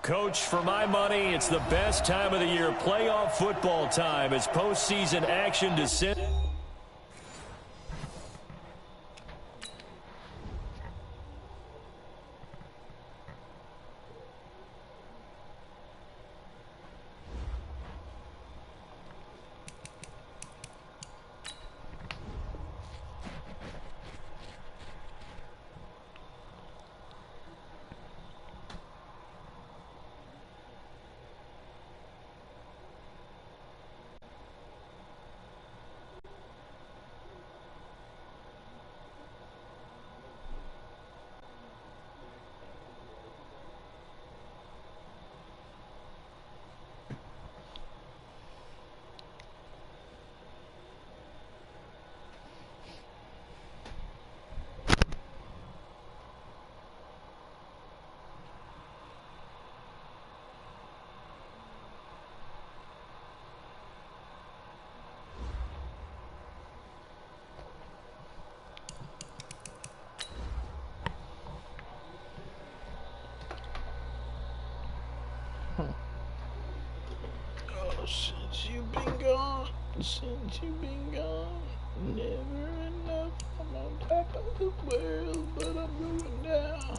Coach, for my money, it's the best time of the year. Playoff football time as postseason action descends. Since you've been gone, never enough. I'm on top of the world, but I'm going down.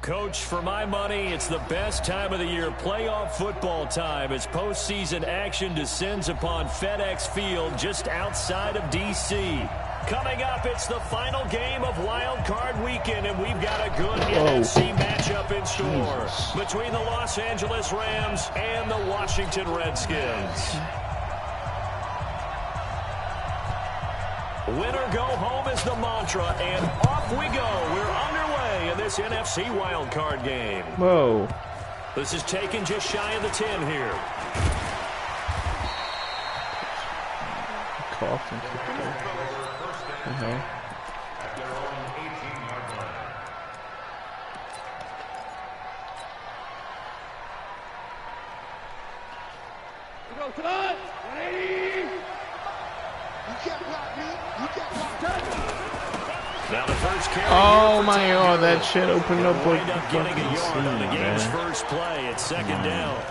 Coach, for my money, it's the best time of the year. Playoff football time as postseason action descends upon FedEx Field just outside of D.C. Coming up, it's the final game of Wild Card Weekend, and we've got a good NFC matchup in store between the Los Angeles Rams and the Washington Redskins. Winner go home is the mantra, and off we go. We're underway in this NFC wildcard game. Whoa. This is taken just shy of the 10 here. Coughing. Now the first carry. Oh my God, that shit opened up like a yard on the game's first play. It's second down.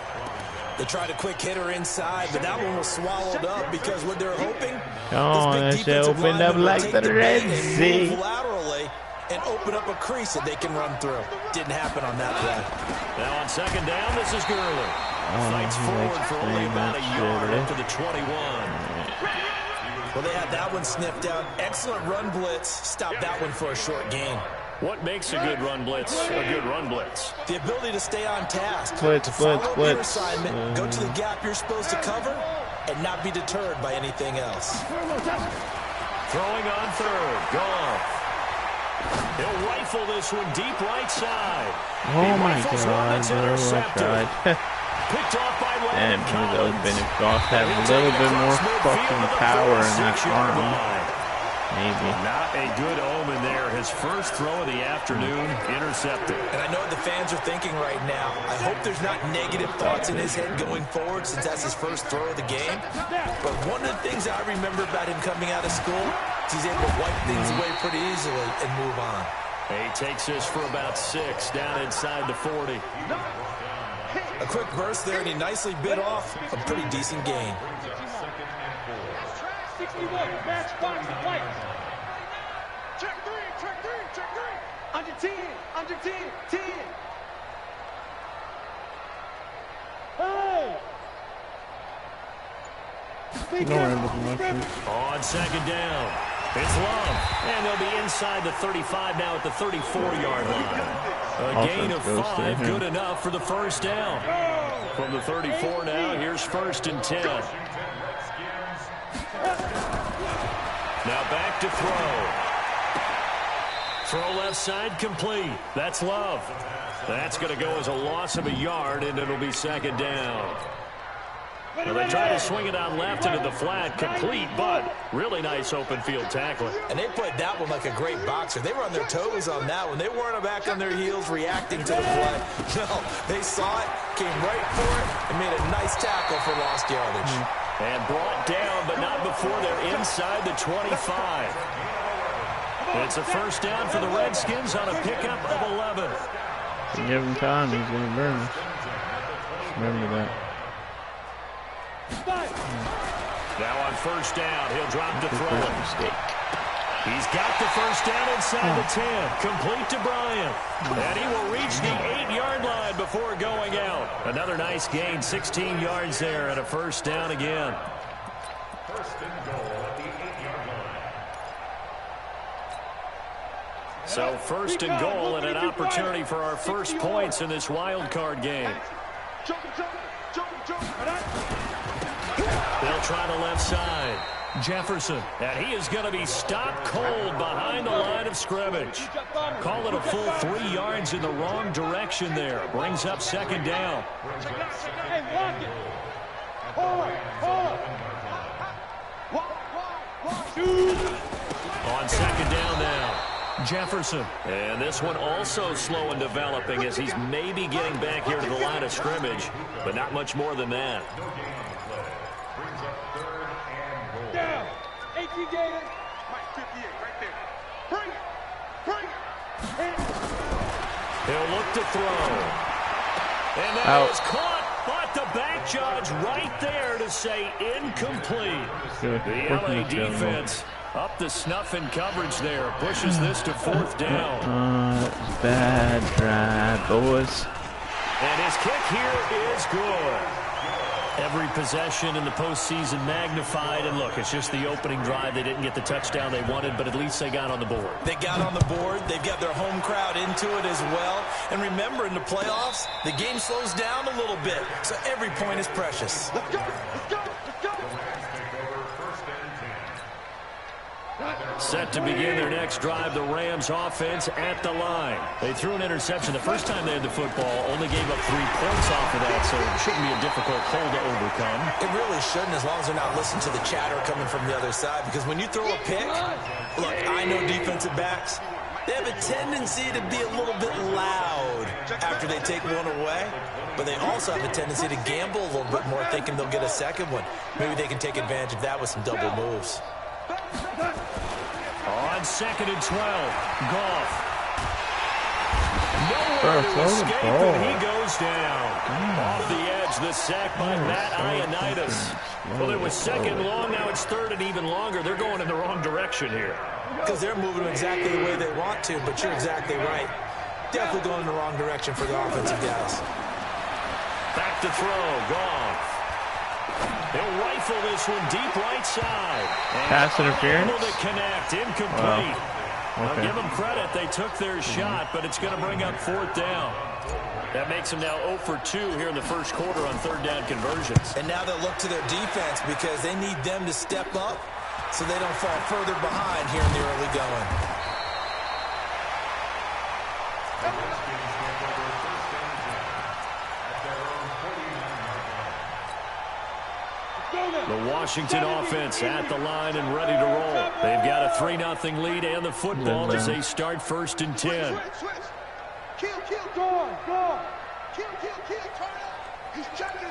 They tried a quick hitter inside, but that one was swallowed up because what they're hoping. Oh, that shit opened up like the Red Sea. Laterally and open up a crease that they can run through. Didn't happen on that play. Now on second down, this is Gurley. Fights forward for only about a yard up to the 21. Well, they had that one sniffed out. Excellent run blitz. Stopped that one for a short gain. What makes a good run blitz a good run blitz? The ability to stay on task. Blitz. Your assignment, go to the gap you're supposed to cover, and not be deterred by anything else. Throwing on third. Goff. He'll rifle this one deep right side. Oh my God, bro, I tried. Picked off by Damn, he was open. If Goff had a little bit more fucking power in that arm, maybe. Not a good omen there. His first throw of the afternoon, intercepted. And I know what the fans are thinking right now. I hope there's not negative thoughts in his head going forward since that's his first throw of the game. But one of the things I remember about him coming out of school is he's able to wipe things away pretty easily and move on. He takes this for about 6 down inside the 40. A quick burst there, and he nicely bit off a pretty decent gain. Match box and lights. Check three. Under 10. Hey! On second down, it's Love, and they'll be inside the 35 now at the 34-yard line. A gain of 5, good enough for the first down. From the 34 now, here's 1st and 10. Now back to throw. Throw left side complete. That's Love. That's going to go as a loss of a yard, and it'll be second down. Well, they try to swing it out left into the flat, complete, but really nice open field tackling. And they played that one like a great boxer. They were on their toes on that one. They weren't back on their heels reacting to the play. No, they saw it, came right for it, and made a nice tackle for lost yardage. And brought down, but not before they're inside the 25. It's a first down for the Redskins on a pickup of 11. Give him time, he's going to burn us. Remember that. Now on first down, he'll drop to throw it. He's got the first down inside the 10. Complete to Bryant. And he will reach the 8-yard line before going out. Another nice gain, 16 yards there, and a first down again. First and goal at the 8-yard line. So first and goal and an opportunity for our first points in this wild card game. They'll try the left side. Jefferson, and he is going to be stopped cold behind the line of scrimmage. Call it a full 3 yards in the wrong direction there. Brings up second down. On second down now, Jefferson. And this one also slow in developing as he's maybe getting back here to the line of scrimmage, but not much more than that. Down. 18 Gators. Mike 58 right there. Bring it. He'll look to throw. And that is caught, but the back judge right there to say incomplete. The LA defense up the snuff in coverage there. Pushes this to fourth down. Bad drive, boys. And his kick here is good. Every possession in the postseason magnified. And look, it's just the opening drive. They didn't get the touchdown they wanted, but at least they got on the board. They got on the board. They've got their home crowd into it as well. And remember, in the playoffs, the game slows down a little bit. So every point is precious. Let's go. Let's go. Let's go. Set to begin their next drive, the Rams offense at the line. They threw an interception the first time they had the football, only gave up 3 points off of that, so it shouldn't be a difficult hole to overcome. It really shouldn't, as long as they're not listening to the chatter coming from the other side, because when you throw a pick, look, I know defensive backs, they have a tendency to be a little bit loud after they take one away, but they also have a tendency to gamble a little bit more, thinking they'll get a second one. Maybe they can take advantage of that with some double moves. On second and 12, Goff. Nowhere to escape, and he goes down. Off the edge, the sack by Matt Ioannidis. Well, it was second long, now it's third and even longer. They're going in the wrong direction here. Because they're moving exactly the way they want to, but you're exactly right. Definitely going in the wrong direction for the offensive guys. Back to throw, Goff. He'll rifle this one deep right side. Pass interference? Able to connect, incomplete. Wow. Okay. I'll give them credit. They took their shot, but it's going to bring up fourth down. That makes them now 0 for 2 here in the first quarter on third down conversions. And now they'll look to their defense because they need them to step up so they don't fall further behind here in the early going. The Washington offense at the line and ready to roll. They've got a 3-0 lead and the football as they start 1st and 10. Kill, go on. Kill, turn up. He's checking.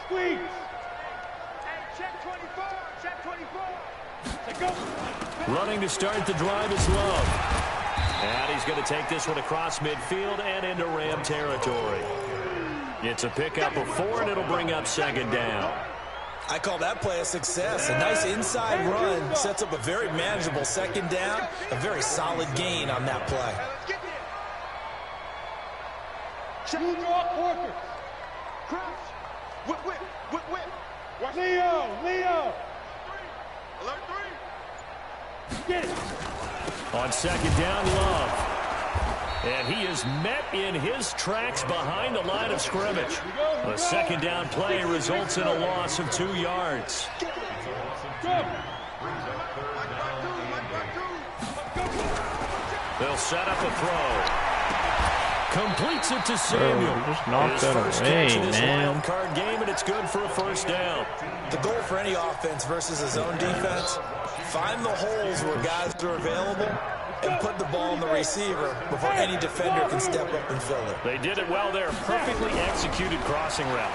Squeeze. Hey, check 24. Go. Running to start the drive is Love. And he's going to take this one across midfield and into Ram territory. It's a pickup of 4, and it'll bring up second down. I call that play a success. A nice inside run sets up a very manageable second down. A very solid gain on that play. Leo. Get it. On second down, Love. And he is met in his tracks behind the line of scrimmage. The second down play results in a loss of 2 yards. They'll set up a throw. Completes it to Samuel. Bro, just knocked that away, man. Card game, and it's good for a first down. The goal for any offense versus a zone defense, find the holes where guys are available and put the ball in the receiver before any defender can step up and fill it. They did it well there. Perfectly executed crossing route.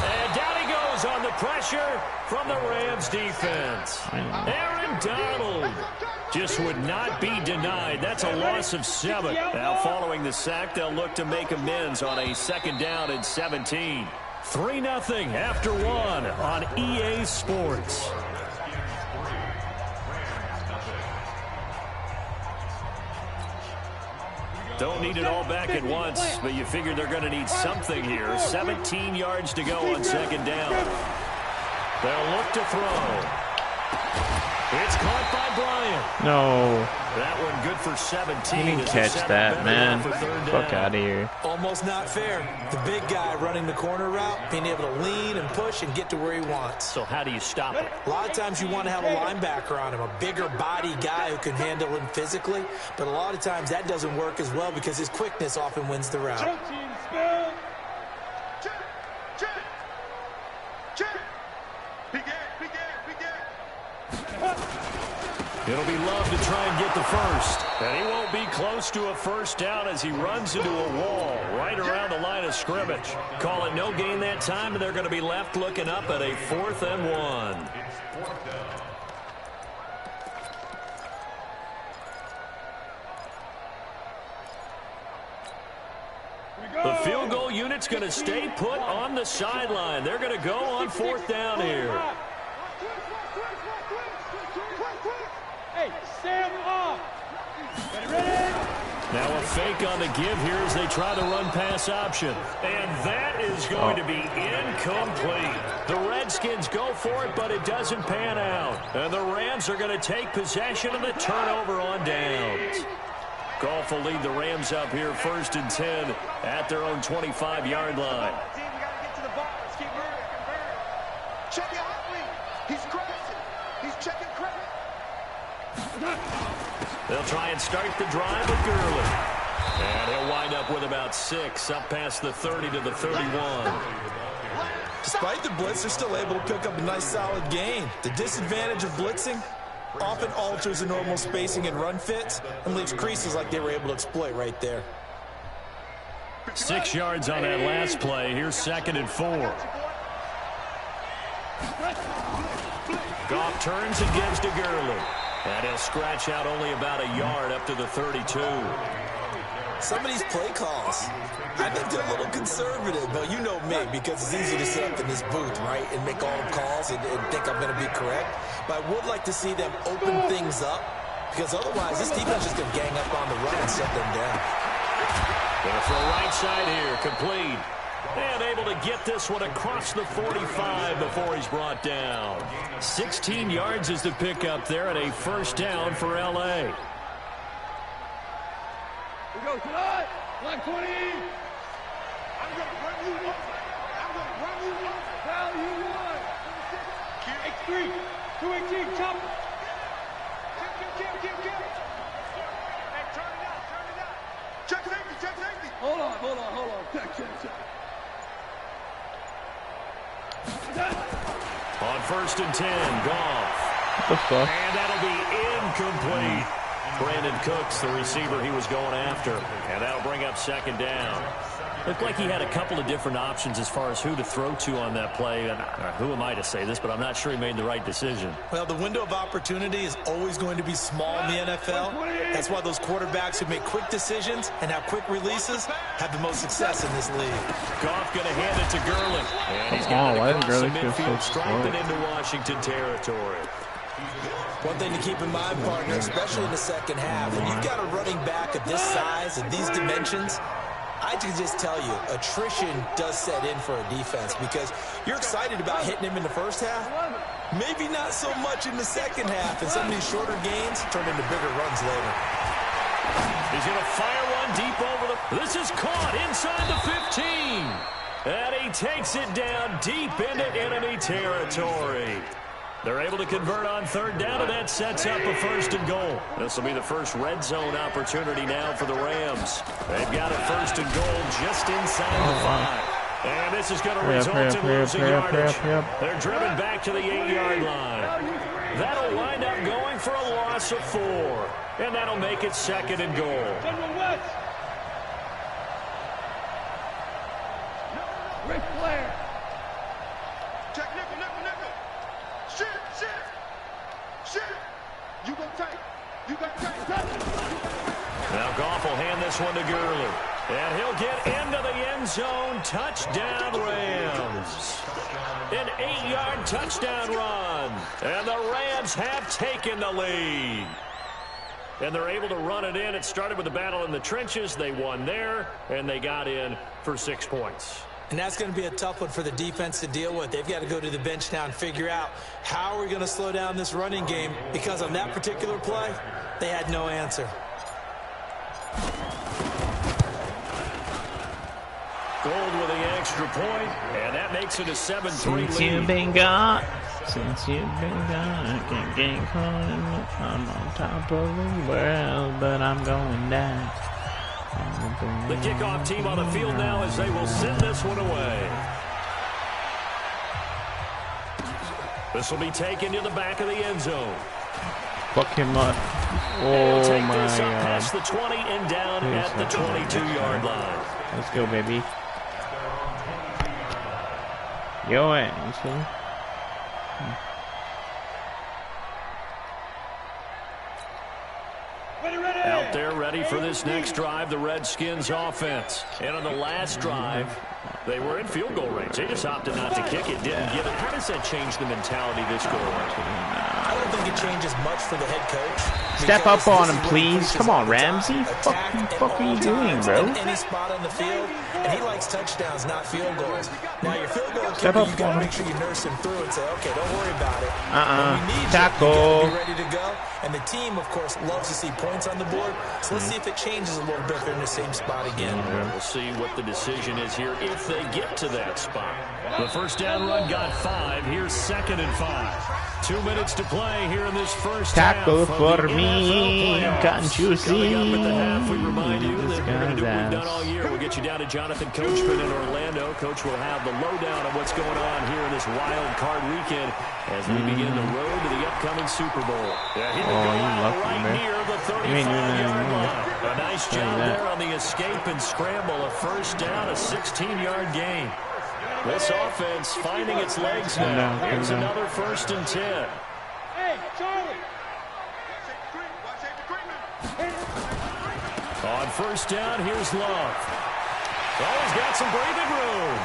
And down he goes on the pressure from the Rams defense. Aaron Donald just would not be denied. That's a loss of 7. Now following the sack, they'll look to make amends on a second down and 17. 3-0 after 1 on EA Sports. Don't need it all back at once, but you figure they're going to need something here. 17 yards to go on second down. They'll look to throw. It's caught by Bryant. No. That one good for 17. You didn't catch that, man. Fuck out of here. Almost not fair. The big guy running the corner route, being able to lean and push and get to where he wants. So how do you stop it? A lot of times you want to have a linebacker on him, a bigger body guy who can handle him physically, but a lot of times that doesn't work as well because his quickness often wins the route. It'll be Love to try and get the first. And he won't be close to a first down as he runs into a wall right around the line of scrimmage. Call it no gain that time, and they're going to be left looking up at a 4th and 1. The field goal unit's going to stay put on the sideline. They're going to go on 4th down here. Hey, stand off. Ready? Now a fake on the give here as they try the run-pass option. And that is going to be incomplete. The Redskins go for it, but it doesn't pan out. And the Rams are going to take possession of the turnover on downs. Goff will lead the Rams up here 1st and 10 at their own 25-yard line. Check it out. He's crashing. He's checking credit. They'll try and start the drive with Gurley. And he'll wind up with about 6 up past the 30 to the 31. Despite the blitz, they're still able to pick up a nice solid gain. The disadvantage of blitzing often alters the normal spacing and run fits and leaves creases like they were able to exploit right there. 6 yards on that last play. Here's 2nd and 4. Goff turns and gives to Gurley. And he'll scratch out only about a yard up to the 32. Some of these play calls, I think they're a little conservative, but you know me, because it's easy to sit up in this booth, right, and make all the calls and think I'm going to be correct. But I would like to see them open things up, because otherwise this defense is just going to gang up on the run and shut them down. Going to throw right side here, complete. And able to get this one across the 45 before he's brought down. 16 yards is the pickup there at a first down for L.A. We go tonight. Line 20. I'm going to run you one. I'm going to run you one. Foul you one. X3. 218. Chop. Kill. Hey, turn it out. Check safety. Hold on. Check. On 1st and 10, Goff. What the fuck? And that'll be incomplete. Brandon Cooks, the receiver he was going after. And that'll bring up second down. Looked like he had a couple of different options as far as who to throw to on that play. And who am I to say this, but I'm not sure he made the right decision. Well, the window of opportunity is always going to be small in the NFL. That's why those quarterbacks who make quick decisions and have quick releases have the most success in this league. Goff going to hand it to Gurley. And he's got it across the midfield, striping into Washington territory. One thing to keep in mind, partner, especially in the second half, when you've got a running back of this size and these dimensions, I can just tell you, attrition does set in for a defense because you're excited about hitting him in the first half. Maybe not so much in the second half, and some of these shorter gains turn into bigger runs later. He's going to fire one deep over the... This is caught inside the 15. And he takes it down deep into enemy territory. They're able to convert on third down, and that sets up a first and goal. This will be the first red zone opportunity now for the Rams. They've got a first and goal just inside the 5. And this is going to result in losing yardage. They're driven back to the 8-yard line. That'll wind up going for a loss of 4. And that'll make it second and goal. Ric Flair. Check nickel, nickel, nickel. Shit. You go tight. You got tight. Now Goff will hand this one to Gurley. And he'll get into the end zone. Touchdown, Rams. An 8-yard touchdown run. And the Rams have taken the lead. And they're able to run it in. It started with a battle in the trenches. They won there, and they got in for 6 points. And that's going to be a tough one for the defense to deal with. They've got to go to the bench now and figure out how are we going to slow down this running game, because on that particular play, they had no answer. Gold with the extra point, and that makes it a 7-3 lead. Since you've been gone, I can't get caught in the... I'm on top of the world, but I'm going down. The kickoff team on the field now as they will send this one away. This will be taken to the back of the end zone. Fuck him up. Oh my this up God. past the 20 and down at the 22-yard line. Let's go, baby. Yo, let's go. Out there ready for this next drive, the Redskins offense. And on the last drive, they were in field goal range. They just opted not to kick it, didn't give it. How does that change the mentality this go around? I don't think it changes much for the head coach. Step up on him, please. Come on, Ramsey. Fuck are you doing, bro? Any spot on the field, and he likes touchdowns, not field goals. Now, your field goal Step kicker, up you got to on make sure you nurse him through and say, okay, don't worry about it. Uh-uh. When we need Tackle. you, you got to be ready to go. And the team, of course, loves to see points on the board. So let's see if it changes a little bit if they're in the same spot again. We'll see what the decision is here if they get to that spot. The first down run got 5. Here's 2nd and 5. 2 minutes to play here in this first Tackle half for of the me. NFL Can't you see? Coming up at the half, we remind you This that we're going to do what we've guy's done all year. We'll get you down to Jonathan Coachman in Orlando. Coach will have the lowdown of what's going on here in this wild card weekend as we begin the road to the upcoming Super Bowl. Yeah, he will go out lucky, right man. near the 35-yard line. A nice job there on the escape and scramble. A first down, a 16-yard gain. This offense finding its legs now. Here's another 1st and 10. Hey, Charlie. On first down, here's Love. Oh, he's got some breathing room.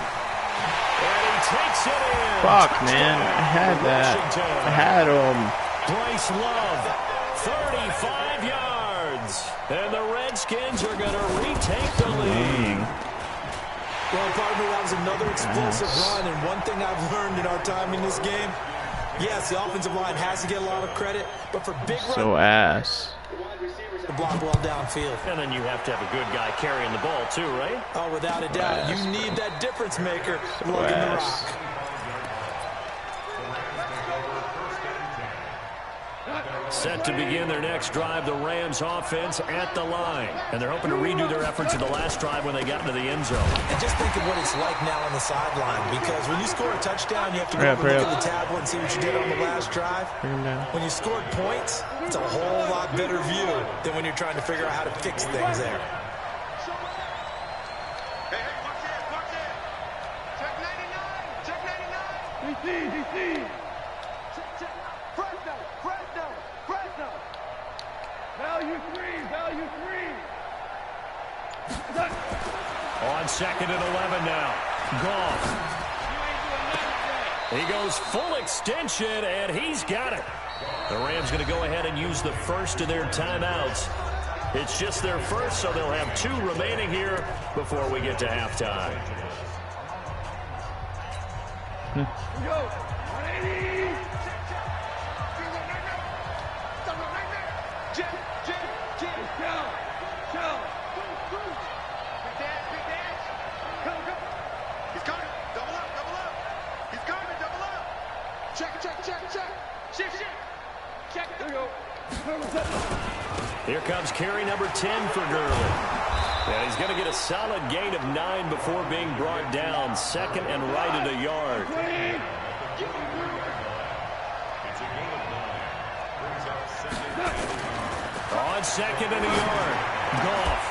And he takes it in. Fuck, man. I had that. I had him. Bryce Love, 35 yards. And the Redskins are going to retake the lead. Well, partner, that was another explosive run, and one thing I've learned in our time in this game, yes, the offensive line has to get a lot of credit, but for big runs, So ass. the block well downfield. And then you have to have a good guy carrying the ball too, right? Oh, without a doubt. You need that difference maker lugging the rock. Set to begin their next drive, the Rams offense at the line. And they're hoping to redo their efforts in the last drive when they got into the end zone. And just think of what it's like now on the sideline, because when you score a touchdown, you have to go over and look at the tablet and see what you did on the last drive. When you scored points, it's a whole lot better view than when you're trying to figure out how to fix things there. On 2nd and 11 now. Goff. He goes full extension, and he's got it. The Rams going to go ahead and use the first of their timeouts. It's just their first, so they'll have 2 remaining here before we get to halftime. Go. 180. He's coming. Double up. He's coming. Double up. Check. Shift. Check. There you go. Here comes carry number 10 for Gurley. Yeah, he's going to get a solid gain of 9 before being brought down. 2nd and right at a yard. On 2nd and a yard. Goff.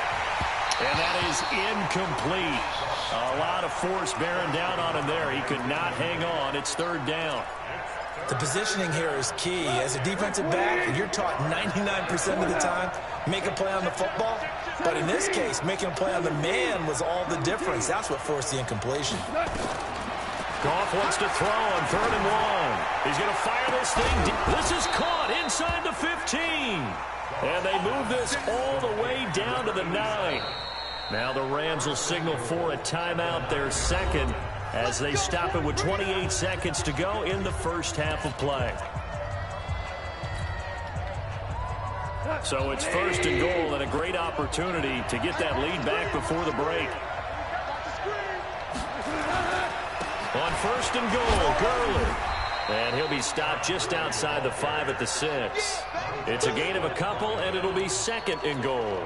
And that is incomplete. A lot of force bearing down on him there. He could not hang on. It's 3rd down. The positioning here is key. As a defensive back, you're taught 99% of the time, make a play on the football. But in this case, making a play on the man was all the difference. That's what forced the incompletion. Goff wants to throw on 3rd and 1. He's going to fire this thing deep. This is caught inside the 15. And they move this all the way down to the 9. Now the Rams will signal for a timeout, their 2nd, as they stop it with 28 seconds to go in the first half of play. So it's 1st and goal, and a great opportunity to get that lead back before the break. On 1st and goal, Gurley. And he'll be stopped just outside the 5 at the 6. It's a gain of a couple, and it'll be 2nd and goal.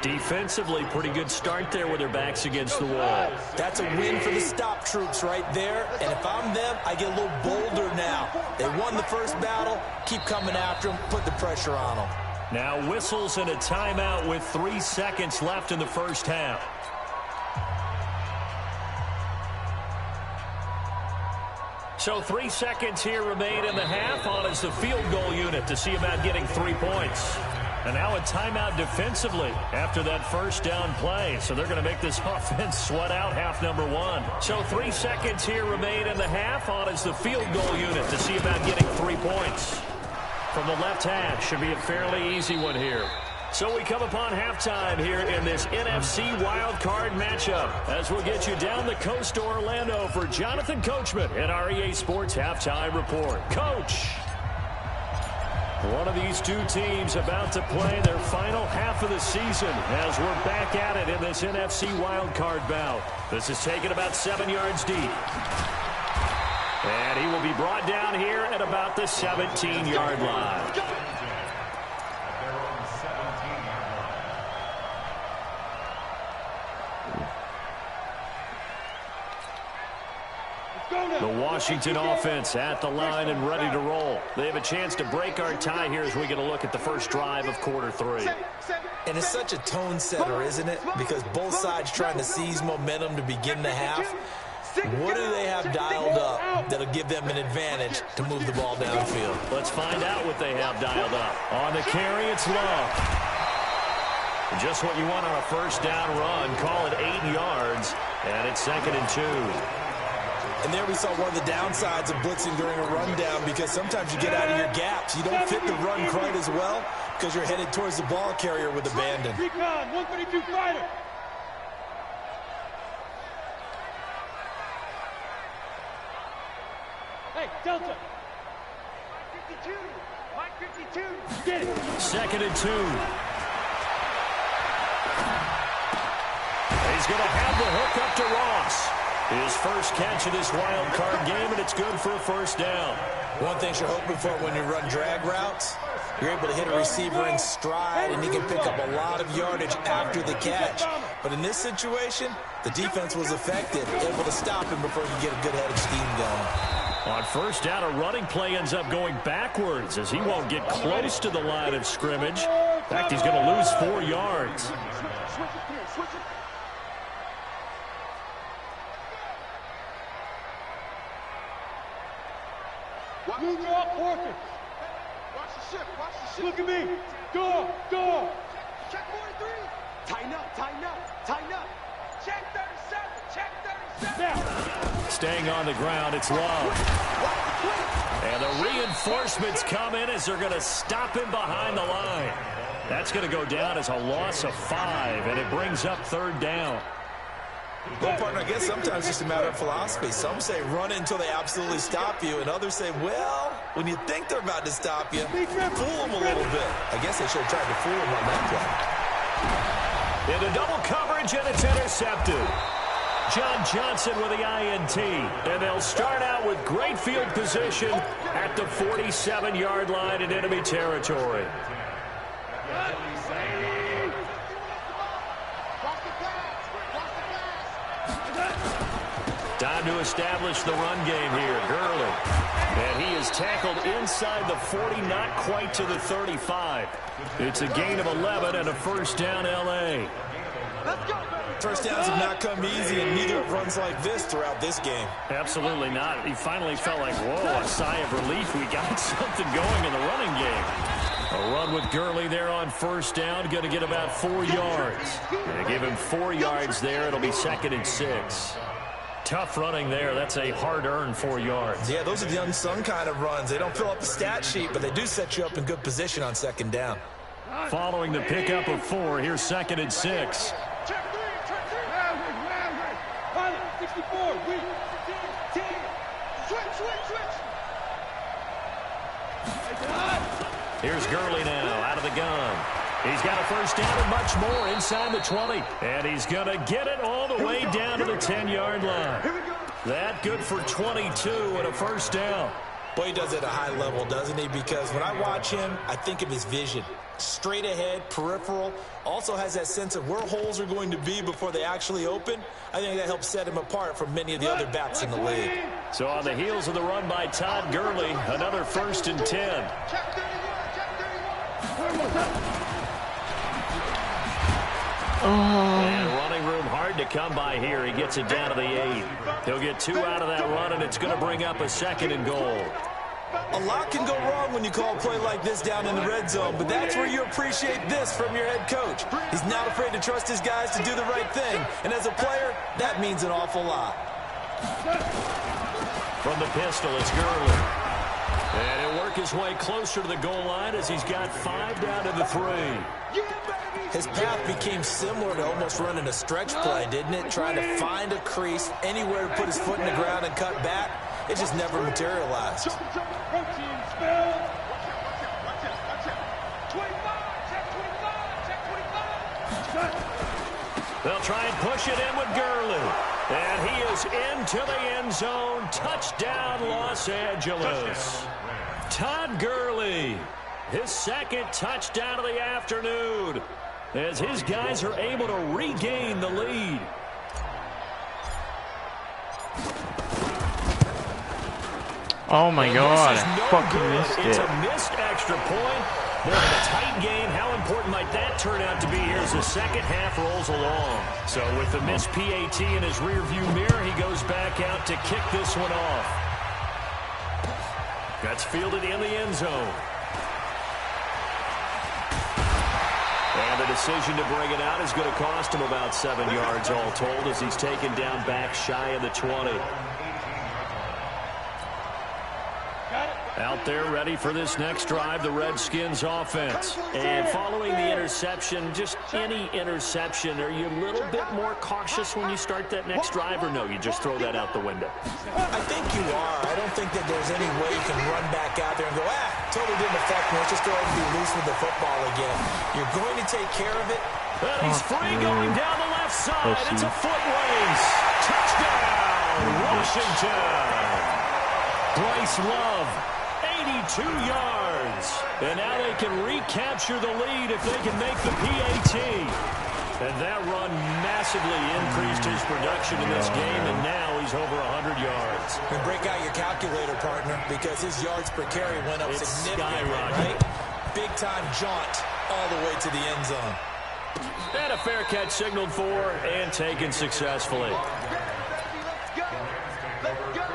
Defensively, pretty good start there with their backs against the wall. That's a win for the stop troops right there. And if I'm them, I get a little bolder now. They won the first battle. Keep coming after them. Put the pressure on them. Now whistles and a timeout with 3 seconds left in the first half. So 3 seconds here remain in the half. On is the field goal unit to see about getting 3 points. And now a timeout defensively after that first down play. So they're going to make this offense sweat out half number 1. So 3 seconds here remain in the half. On is the field goal unit to see about getting 3 points. From the left half, should be a fairly easy one here. So we come upon halftime here in this NFC wildcard matchup as we'll get you down the coast to Orlando for Jonathan Coachman and our EA Sports Halftime Report. Coach! One of these 2 teams about to play their final half of the season as we're back at it in this NFC wildcard bout. This is taken about 7 yards deep. And he will be brought down here at about the 17-yard line. The Washington offense at the line and ready to roll. They have a chance to break our tie here as we get a look at the first drive of quarter 3. And it's such a tone setter, isn't it? Because both sides trying to seize momentum to begin the half. What do they have dialed up that'll give them an advantage to move the ball downfield? Let's find out what they have dialed up. On the carry, it's Love. Just what you want on a first down run. Call it 8 yards, and it's 2nd and 2. And there we saw one of the downsides of blitzing during a rundown, because sometimes you get out of your gaps. You don't fit the run quite as well because you're headed towards the ball carrier with abandon. Recon, 132 fighter. Hey, Delta. Mike 52. Mike 52. Get it. 2nd and 2. He's going to have the hook up to Ross. His first catch of this wild card game, and it's good for a first down. One thing you're hoping for when you run drag routes, You're able to hit a receiver in stride, and he can pick up a lot of yardage after the catch. But in this situation, the defense was effective, able to stop him before he could get a good head of steam going. On first down, a running play ends up going backwards as he won't get close to the line of scrimmage. In fact, he's going to lose 4 yards. Look at me. Go. Check 43. Tighten up. Check 37. Now. Staying on the ground, it's Love. And the reinforcements come in as they're going to stop him behind the line. That's going to go down as a loss of 5, and it brings up 3rd down. Well, partner, I guess sometimes it's just a matter of philosophy. Some say run until they absolutely stop you, and others say, well, when you think they're about to stop you, fool them a little bit. I guess they should have tried to fool them on that play. Into double coverage, and it's intercepted. John Johnson with the INT, and they'll start out with great field position at the 47-yard line in enemy territory. Time to establish the run game here. Gurley. And he is tackled inside the 40, not quite to the 35. It's a gain of 11 and a first down, L.A. First downs have not come easy, and neither have runs like this throughout this game. Absolutely not. He finally felt like, whoa, a sigh of relief. We got something going in the running game. A run with Gurley there on first down. Going to get about 4 yards. Going to give him 4 yards there. It'll be 2nd and 6. Tough running there. That's a hard-earned 4 yards. Yeah, those are the unsung kind of runs. They don't fill up the stat sheet, but they do set you up in good position on 2nd down. Following the pickup of 4, here's 2nd and 6. 64. Here's Gurley now out of the gun. He's got a first down and much more inside the 20. And he's going to get it all the way down to the 10-yard line. That good for 22 and a first down. Boy, he does it at a high level, doesn't he? Because when I watch him, I think of his vision. Straight ahead, peripheral. Also has that sense of where holes are going to be before they actually open. I think that helps set him apart from many of the other backs in the league. So on the heels of the run by Todd Gurley, another 1st and 10. And running room hard to come by here. He gets it down to the 8. He'll get 2 out of that run, and it's going to bring up a 2nd and goal. A lot can go wrong when you call a play like this down in the red zone, but that's where you appreciate this from your head coach. He's not afraid to trust his guys to do the right thing, and as a player, that means an awful lot. From the pistol, it's Gurley. And he'll work his way closer to the goal line as he's got 5 down to the 3. His path became similar to almost running a stretch play, didn't it? Trying to find a crease, anywhere to put his foot in the ground and cut back. It just never materialized. They'll try and push it in with Gurley. And he is into the end zone. Touchdown, Los Angeles. Todd Gurley, his 2nd touchdown of the afternoon, as his guys are able to regain the lead. Oh my God, I fucking missed It's it. a missed extra point. They're in a tight game. How important might that turn out to be here as the second half rolls along? So with the missed PAT in his rearview mirror, he goes back out to kick this one off. That's fielded in the end zone. And the decision to bring it out is going to cost him about 7 yards all told as he's taken down back shy of the 20. Out there ready for this next drive, the Redskins offense. And following the interception, just any interception, are you a little bit more cautious when you start that next drive, or no, you just throw that out the window? I think you are. I don't think that there's any way you can run back out there and go, totally didn't affect me. Let's just go ahead and be loose with the football again. You're going to take care of it. And he's free going down the left side. It's a foot race. Touchdown, Washington. Bryce Love, 82 yards. yards. And now they can recapture the lead if they can make the PAT. And that run massively increased his production in this game, and now he's over 100 yards. And break out your calculator, partner, because his yards per carry went up significantly, right? Big-time jaunt all the way to the end zone. And a fair catch signaled for and taken successfully. Let's go. Let's go.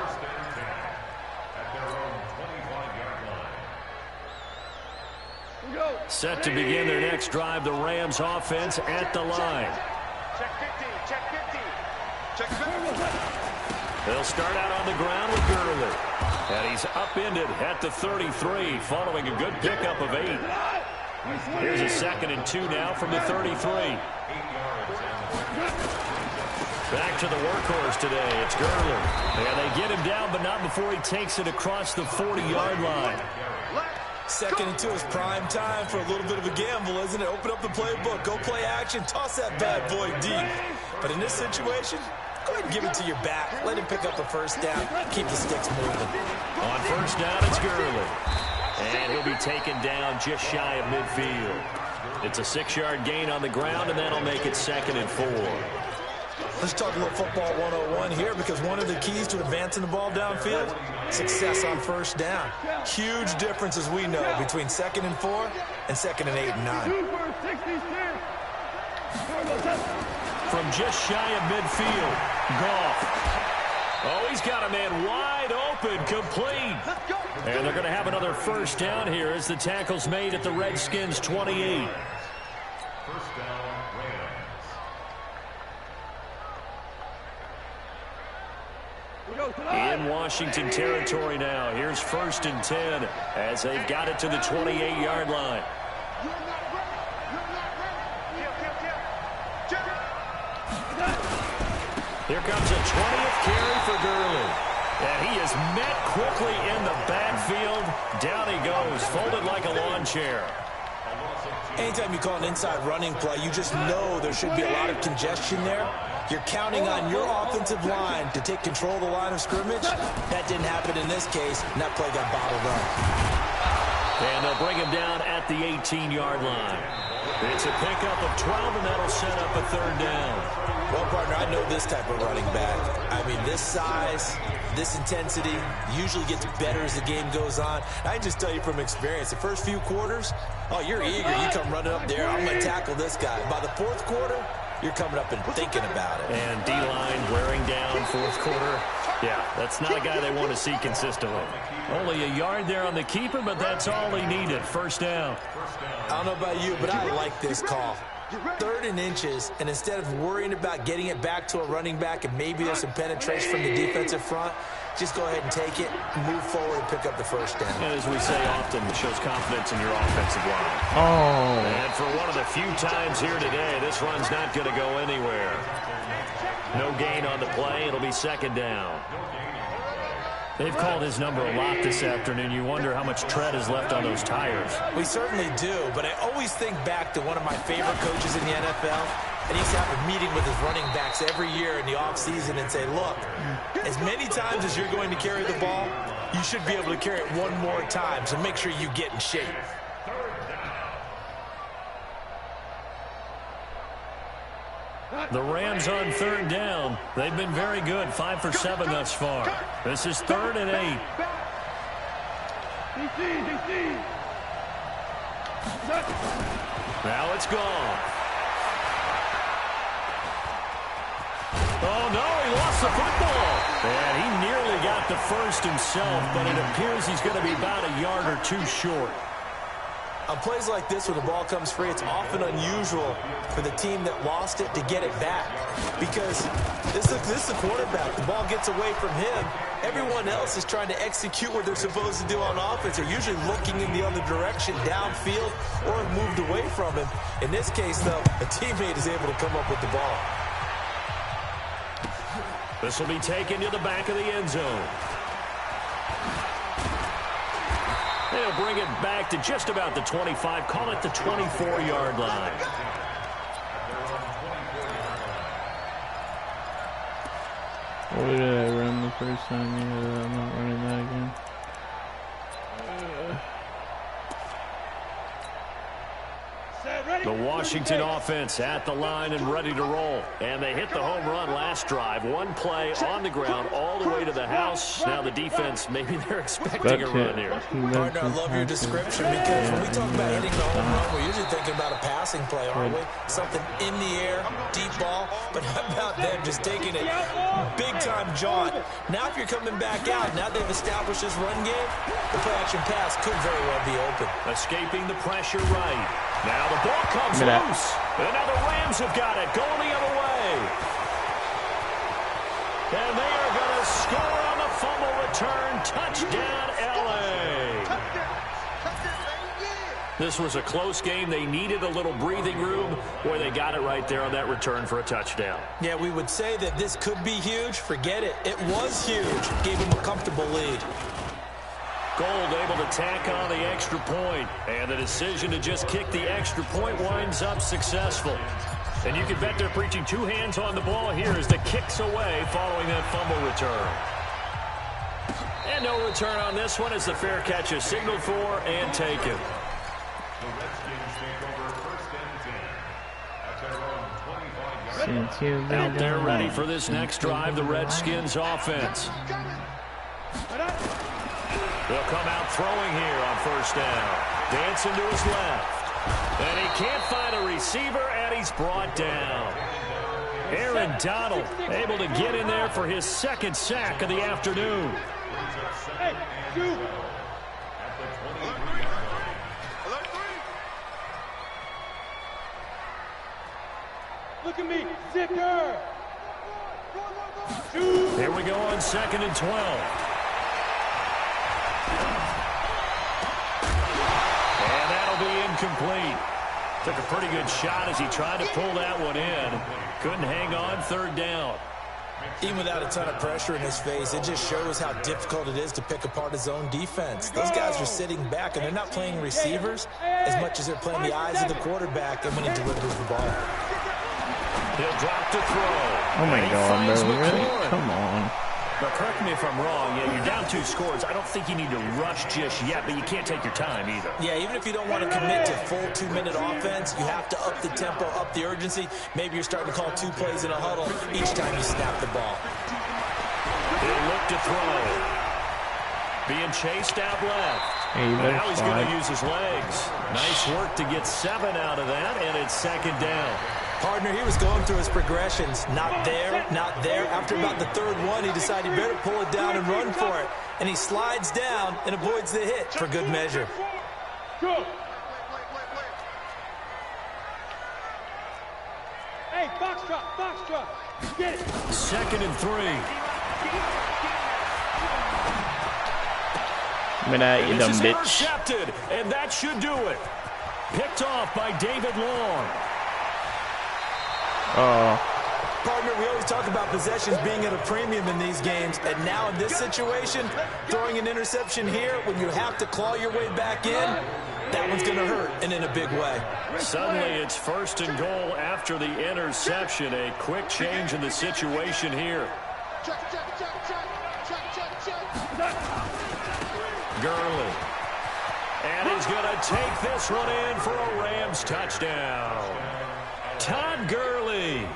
Set to begin their next drive, the Rams offense at the line. Check 50. Check 50. Check 50. They'll start out on the ground with Gurley. And he's upended at the 33 following a good pickup of 8. Here's a 2nd and 2 now from the 33. Back to the workhorse today. It's Gurley. And they get him down, but not before he takes it across the 40-yard line. 2nd and 2 is prime time for a little bit of a gamble, isn't it? Open up the playbook, go play action, toss that bad boy deep. But in this situation, go ahead and give it to your back. Let him pick up a first down. Keep the sticks moving. On first down, it's Gurley. And he'll be taken down just shy of midfield. It's a 6-yard gain on the ground, and that'll make it 2nd and 4. Let's talk a little football 101 here, because one of the keys to advancing the ball downfield, success on first down. Huge difference, as we know, between 2nd and 4 and 2nd and 8 and 9. From just shy of midfield, Goff. Oh, he's got a man wide open, complete. And they're going to have another first down here as the tackle's made at the Redskins' 28. First down, Rams. In Washington territory now. Here's 1st and 10 as they've got it to the 28-yard line. Here comes a 20th carry for Gurley. And he is met quickly in the backfield. Down he goes, folded like a lawn chair. Anytime you call an inside running play, you just know there should be a lot of congestion there. You're counting on your offensive line to take control of the line of scrimmage. That didn't happen in this case, and that play got bottled up. And they'll bring him down at the 18-yard line. It's a pickup of 12, and that'll set up a 3rd down. Well, partner, I know this type of running back. I mean, this size, this intensity usually gets better as the game goes on. I can just tell you from experience, the first few quarters, oh, you're eager. You come running up there. I'm going to tackle this guy. By the 4th quarter, you're coming up and thinking about it. And D-line wearing down 4th quarter. Yeah, that's not a guy they want to see consistently. Only a yard there on the keeper, but that's all he needed. First down. I don't know about you, but I like this call. 3rd and inches, and instead of worrying about getting it back to a running back and maybe there's some penetration from the defensive front, just go ahead and take it, move forward, and pick up the first down. And as we say often, it shows confidence in your offensive line. Oh. And for one of the few times here today, this run's not going to go anywhere. No gain on the play. It'll be 2nd down. They've called his number a lot this afternoon. You wonder how much tread is left on those tires. We certainly do, but I always think back to one of my favorite coaches in the NFL. And he used to have a meeting with his running backs every year in the offseason and say, look, as many times as you're going to carry the ball, you should be able to carry it one more time, so make sure you get in shape. The Rams on 3rd down. They've been very good, 5 for 7 thus far. This is 3rd and 8. Now it's gone. Oh, no, he lost the football. And he nearly got the first himself, but it appears he's going to be about a yard or 2 short. On plays like this, when the ball comes free, it's often unusual for the team that lost it to get it back. Because this is the quarterback. The ball gets away from him. Everyone else is trying to execute what they're supposed to do on offense. They're usually looking in the other direction, downfield, or have moved away from him. In this case, though, a teammate is able to come up with the ball. This will be taken to the back of the end zone. They'll bring it back to just about the 25. Call it the 24-yard line. What did I run the first time? Yeah, I'm not running that again. The Washington offense at the line and ready to roll. And they hit the home run last drive. One play on the ground all the way to the house. Now the defense, maybe they're expecting a run here. Partner, I love your description because when we talk about hitting the home run, we're usually thinking about a passing play, aren't we? Something in the air, deep ball. But how about them just taking it big-time jaunt? Now if you're coming back out, now they've established this run game, the play-action pass could very well be open. Escaping the pressure right. Now the ball comes loose. And now the Rams have got it, going the other way. And they are going to score on the fumble return. Touchdown, L.A. This was a close game. They needed a little breathing room where they got it right there on that return for a touchdown. Yeah, we would say that this could be huge. Forget it. It was huge. Gave him a comfortable lead. Gold able to tack on the extra point, and the decision to just kick the extra point winds up successful. And you can bet they're preaching two hands on the ball here as the kick's away following that fumble return. And no return on this one as the fair catch is signaled for and taken. Out there ready for this next drive, the Redskins offense. They'll come out throwing here on first down. Dancing to his left. And he can't find a receiver, and he's brought down. Aaron Donald able to get in there for his second sack of the afternoon. Hey, shoot. Look at me, Zicker. Shoot. Here we go on 2nd and 12. Incomplete. Took a pretty good shot as he tried to pull that one in. Couldn't hang on, third down. Even without a ton of pressure in his face, it just shows how difficult it is to pick apart his own defense. Those guys are sitting back, and they're not playing receivers as much as they're playing the eyes of the quarterback and when he delivers the ball. He'll drop to throw. Oh, my God, bro. Really? Come on. But correct me if I'm wrong. Yeah, you're down 2 scores. I don't think you need to rush just yet, but you can't take your time either. Yeah, even if you don't want to commit to full 2-minute offense, you have to up the tempo, up the urgency. Maybe you're starting to call 2 plays in a huddle each time you snap the ball. He'll look to throw. Being chased out left. Hey, now he's going to use his legs. Nice work to get 7 out of that, and it's 2nd down. Partner, he was going through his progressions. Not there, not there. After about the 3rd one, he decided he better pull it down and run for it. And he slides down and avoids the hit for good measure. Go. Hey, box drop. Get it. 2nd and 3. Give me that, you dumb bitch. Intercepted, and that should do it. Picked off by David Long. Partner, we always talk about possessions being at a premium in these games, and now in this situation, throwing an interception here when you have to claw your way back in, that one's going to hurt, and in a big way. Suddenly it's 1st and goal after the interception. A quick change in the situation here. Gurley. And he's going to take this one in for a Rams touchdown. Todd Gurley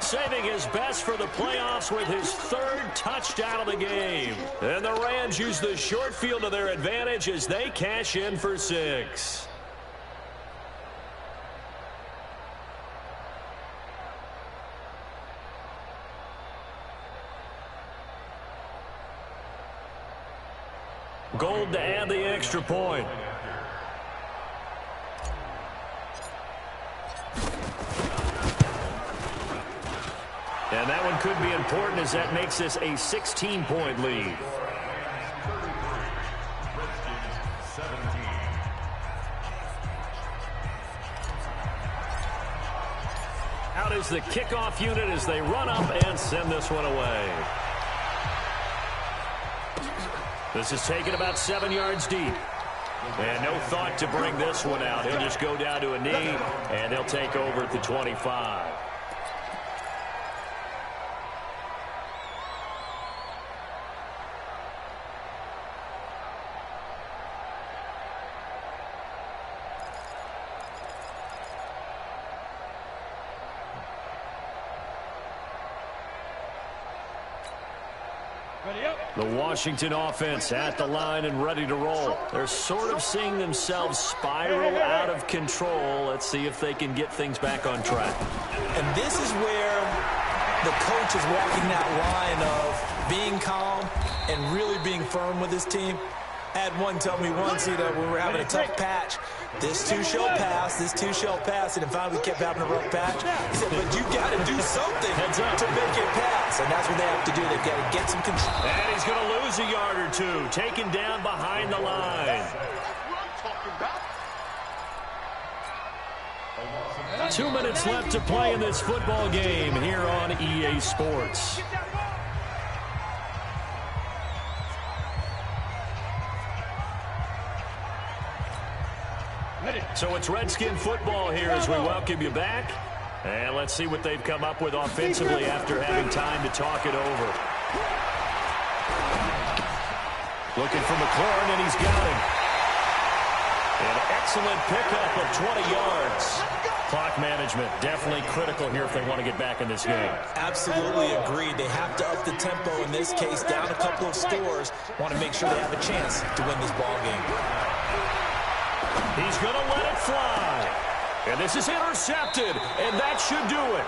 saving his best for the playoffs with his 3rd touchdown of the game. And the Rams use the short field to their advantage as they cash in for 6. Gold to add the extra point. And that one could be important as that makes this a 16-point lead. Out is the kickoff unit as they run up and send this one away. This is taken about 7 yards deep. And no thought to bring this one out. He'll just go down to a knee, and he'll take over at the 25. The Washington offense at the line and ready to roll. They're sort of seeing themselves spiral out of control. Let's see if they can get things back on track. And this is where the coach is walking that line of being calm and really being firm with his team. I had one tell me once, when we were having a tough patch, this too shall pass, this too shall pass, and then finally we kept having a rough patch. He said, but you got to do something to make it pass, and that's what they have to do. They've got to get some control. And he's going to lose a yard or two, taken down behind the line. 2 minutes left to play in this football game here on EA Sports. So it's Redskin football here as we welcome you back. And let's see what they've come up with offensively after having time to talk it over. Looking for McLaurin, and he's got him. An excellent pickup of 20 yards. Clock management definitely critical here if they want to get back in this game. Absolutely agreed. They have to up the tempo in this case, down a couple of scores. Want to make sure they have a chance to win this ball game. He's going to let it fly. And this is intercepted, and that should do it.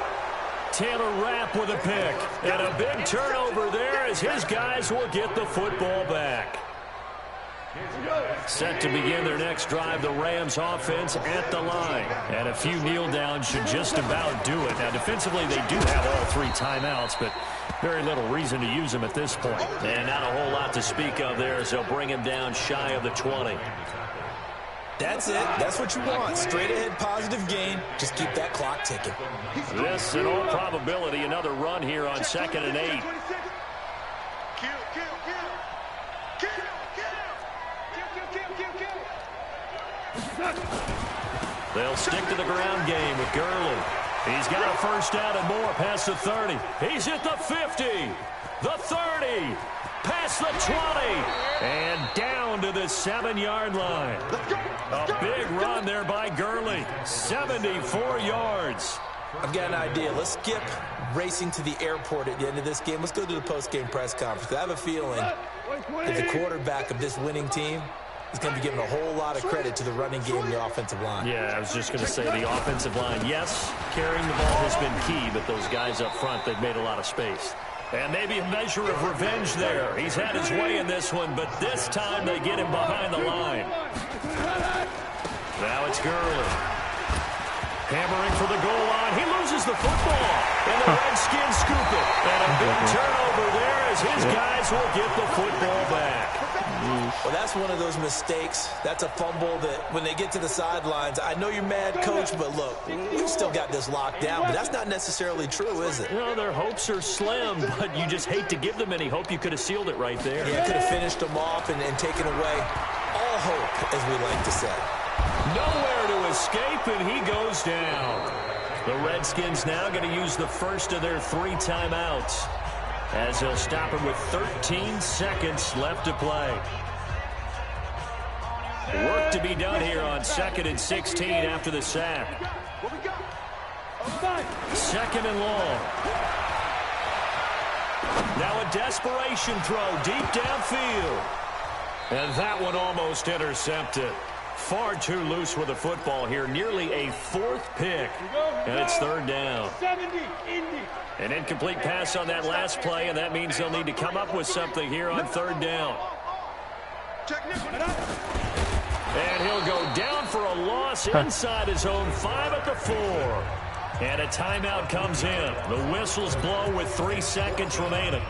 Taylor Rapp with a pick. And a big turnover there as his guys will get the football back. Set to begin their next drive, the Rams offense at the line. And a few kneel downs should just about do it. Now, defensively, they do have all 3 timeouts, but very little reason to use them at this point. And not a whole lot to speak of there as they'll bring him down shy of the 20. That's it. That's what you want. Straight ahead positive gain. Just keep that clock ticking. This, in all probability, another run here on 2nd and 8. They'll stick to the ground game with Gurley. He's got a first down and more past the 30. He's at the 50, the 30, past the 20, and down to the 7-yard line. A big run there by Gurley, 74 yards. I've got an idea. Let's skip racing to the airport at the end of this game. Let's go to the post-game press conference. I have a feeling that the quarterback of this winning team is going to be giving a whole lot of credit to the running game and the offensive line. Yeah, I was just going to say the offensive line, yes, carrying the ball has been key, but those guys up front, they've made a lot of space. And maybe a measure of revenge there. He's had his way in this one, but this time they get him behind the line. Now it's Gurley. Hammering for the goal line. He loses the football. And the Redskins scoop it. And a big turnover there as his guys will get the football back. Well, that's one of those mistakes. That's a fumble that when they get to the sidelines, I know you're mad, Coach, but look, we've still got this locked down. But that's not necessarily true, is it? You know, their hopes are slim, but you just hate to give them any hope. You could have sealed it right there. Yeah, could have finished them off and taken away all hope, as we like to say. Nowhere to escape, and he goes down. The Redskins now going to use the first of their 3 timeouts as they'll stop him with 13 seconds left to play. Work to be done here on 2nd and 16 after the sack. 2nd and long. Now a desperation throw deep downfield. And that one almost intercepted. Far too loose with the football here. Nearly a 4th pick. And it's 3rd down. An incomplete pass on that last play, and that means they'll need to come up with something here on 3rd down. And he'll go down for a loss inside his own 5 at the 4. And a timeout comes in. The whistles blow with 3 seconds remaining.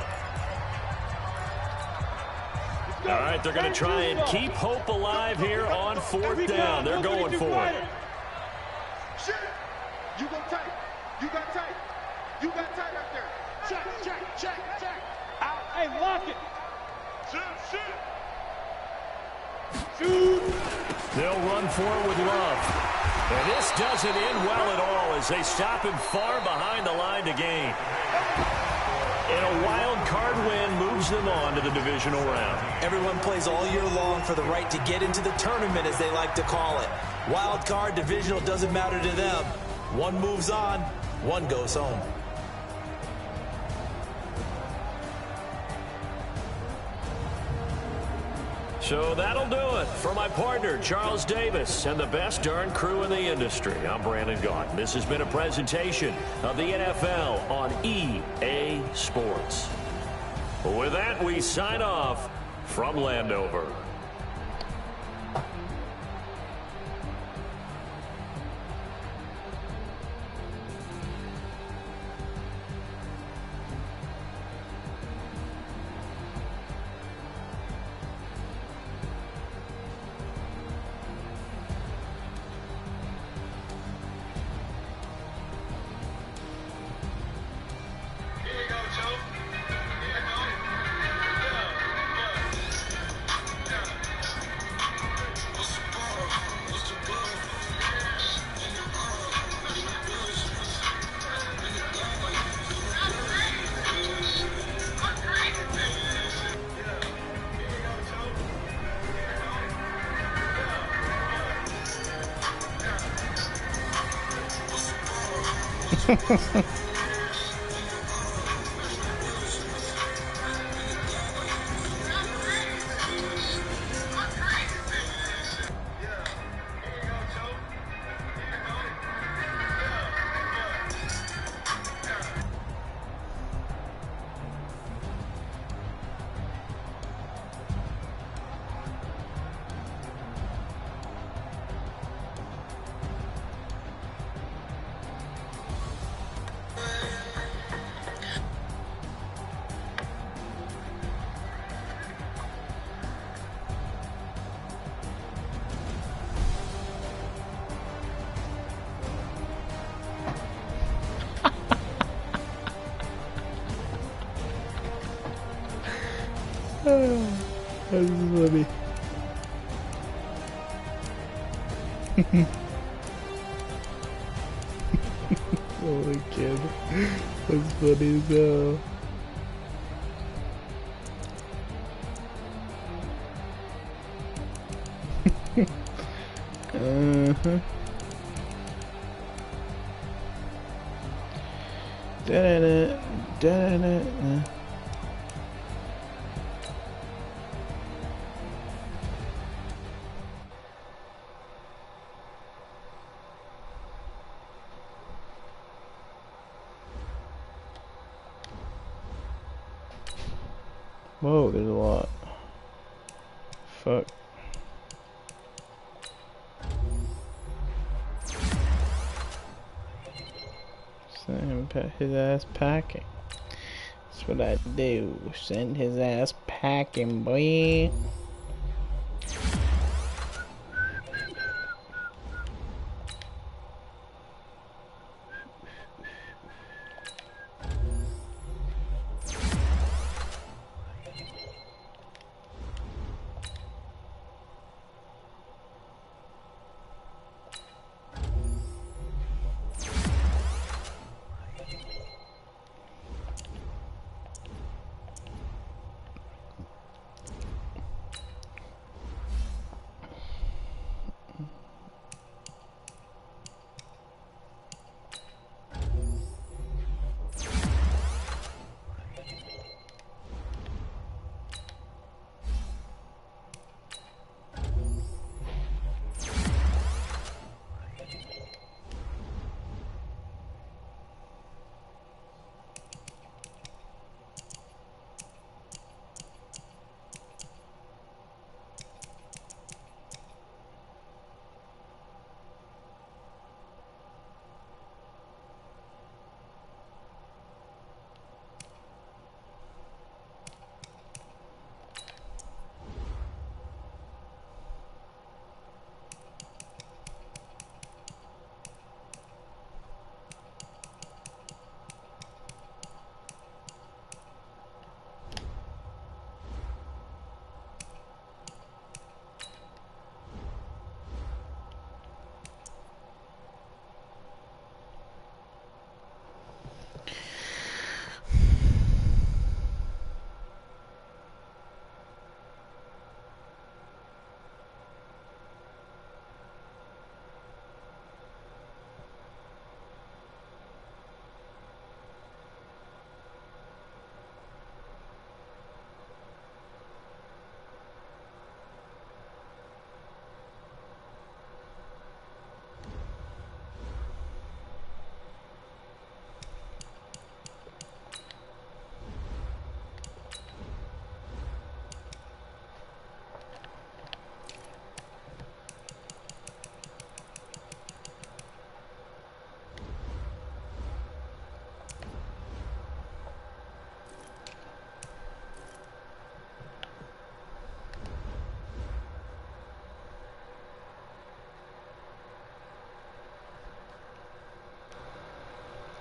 All right, they're going to try and keep hope alive here on 4th down. They're going for it. You go tight. You got tight. You got tight up there. Check. Out. Hey, lock it. Shoot. They'll run for it with Love. And this doesn't end well at all as they stop him far behind the line to gain. And a wild card win moves them on to the divisional round. Everyone plays all year long for the right to get into the tournament, as they like to call it. Wild card, divisional, doesn't matter to them. One moves on, one goes home. So that'll do it for my partner, Charles Davis, and the best darn crew in the industry. I'm Brandon Gaudin. This has been a presentation of the NFL on EA Sports. With that, we sign off from Landover. That's funny. Oh my kid. That's funny as hell. Uh-huh. Da-da-da, da-da-da. Whoa, there's a lot. Fuck. Send his ass packing. That's what I do. Send his ass packing, boy.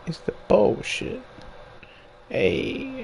It's the bullshit. Hey.